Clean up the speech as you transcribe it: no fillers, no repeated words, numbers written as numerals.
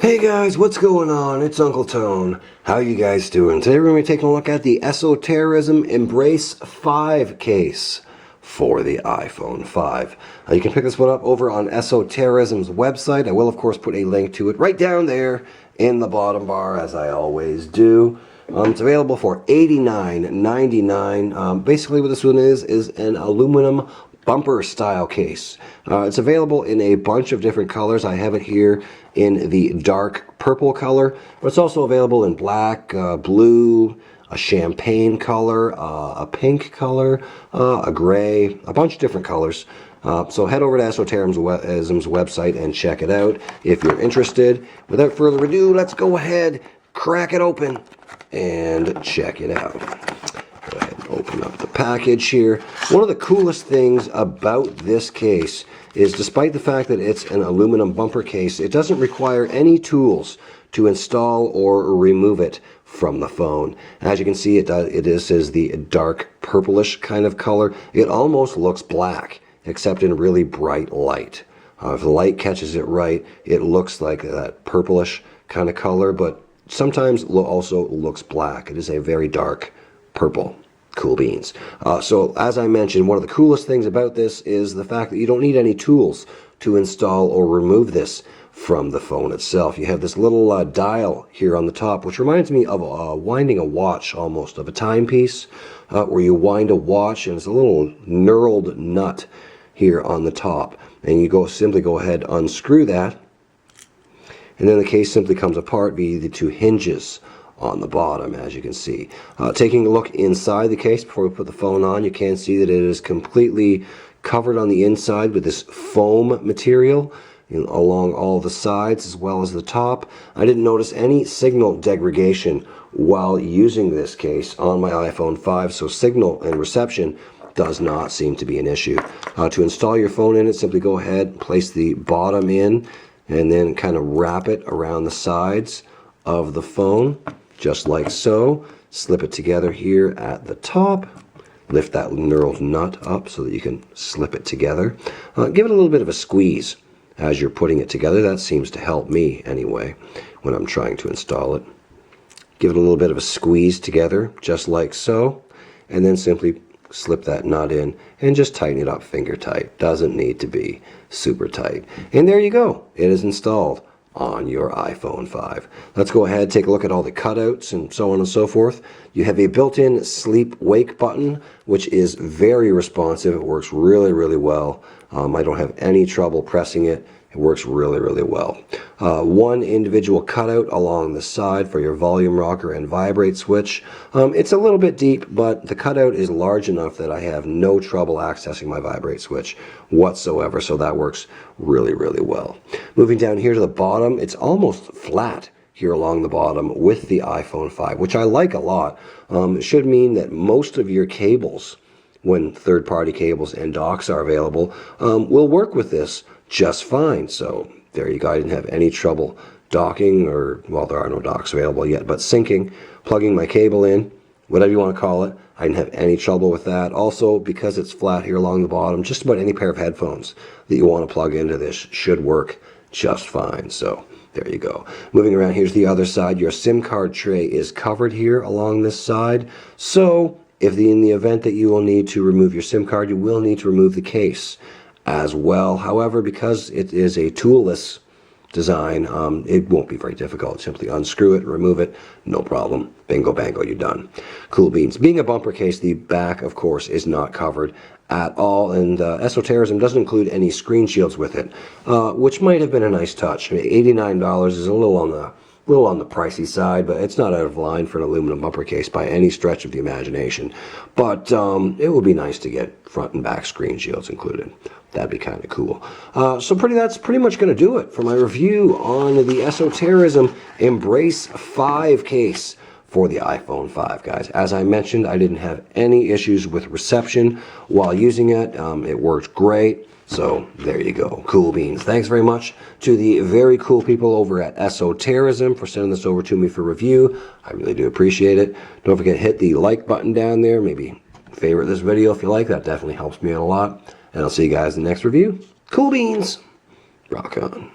Hey guys, what's going on? It's Uncle Tone. How you guys doing? Today we're going to be taking a look at the Esoterism Embrace 5 case for the iPhone 5. You can pick this one up over on Esoterism's website. I will of course put a link to it right down there in the bottom bar, as I always do. It's available for $89.99. Basically what this one is an aluminum bumper style case. It's available in a bunch of different colors. I have it here in the dark purple color, but it's also available in black, blue, a champagne color, a pink color, a gray, a bunch of different colors. So head over to Esoterism's website and check it out if you're interested. Without further ado, let's go ahead, crack it open, and check it out. Go ahead and open up the package here. One of the coolest things about this case is, despite the fact that it's an aluminum bumper case, it doesn't require any tools to install or remove it from the phone. As you can see, it is the dark purplish kind of color. It almost looks black, except in really bright light. If the light catches it right, it looks like that purplish kind of color, but sometimes also looks black. It is a very dark purple. Cool beans. So as I mentioned, one of the coolest things about this is the fact that you don't need any tools to install or remove this from the phone itself. You have this little dial here on the top, which reminds me of winding a watch, almost, of a timepiece, where you wind a watch, and it's a little knurled nut here on the top. And you simply go ahead, unscrew that, and then the case simply comes apart via the two hinges on the bottom, as you can see. Taking a look inside the case before we put the phone on, you can see that it is completely covered on the inside with this foam material along all the sides as well as the top. I didn't notice any signal degradation while using this case on my iPhone 5, so signal and reception does not seem to be an issue. To install your phone in it, simply go ahead, place the bottom in, and then kind of wrap it around the sides of the phone, just like so. Slip it together here at the top. Lift that knurled nut up so that you can slip it together. Give it a little bit of a squeeze as you're putting it together. That seems to help me anyway when I'm trying to install it. Give it a little bit of a squeeze together, just like so, and then simply slip that nut in and just tighten it up finger tight. Doesn't need to be super tight. And there you go. It is installed on your iPhone 5. Let's go ahead, take a look at all the cutouts and so on and so forth. You have a built-in sleep wake button, which is very responsive. It works really, really well. I don't have any trouble pressing it. It works really, really well. One individual cutout along the side for your volume rocker and vibrate switch. It's a little bit deep, but the cutout is large enough that I have no trouble accessing my vibrate switch whatsoever, so that works really, really well. Moving down here to the bottom, it's almost flat here along the bottom with the iPhone 5, which I like a lot. It should mean that most of your cables, when third-party cables and docks are available, will work with this just fine. So there you go. I didn't have any trouble docking, or, well, there are no docks available yet, but syncing, plugging my cable in, whatever you want to call it. I didn't have any trouble with that. Also, because it's flat here along the bottom, just about any pair of headphones that you want to plug into this should work just fine. So there you go. Moving around, here's the other side. Your SIM card tray is covered here along this side. So if in the event that you will need to remove your SIM card, you will need to remove the case as well. However, because it is a toolless design, it won't be very difficult. Simply unscrew it, remove it, no problem. Bingo bango, you're done. Cool beans. Being a bumper case, the back, of course, is not covered at all, and Esoterism doesn't include any screen shields with it, which might have been a nice touch. I mean, $89 is a little on the pricey side, but it's not out of line for an aluminum bumper case by any stretch of the imagination. But it would be nice to get front and back screen shields included. That'd be kind of cool. So that's pretty much going to do it for my review on the Esoterism Embrace 5 case for the iPhone 5, guys. As I mentioned, I didn't have any issues with reception while using it. It worked great. So there you go. Cool beans. Thanks very much to the very cool people over at Esoterism for sending this over to me for review. I really do appreciate it. Don't forget to hit the like button down there. Maybe favorite this video if you like. That definitely helps me out a lot. And I'll see you guys in the next review. Cool beans. Rock on.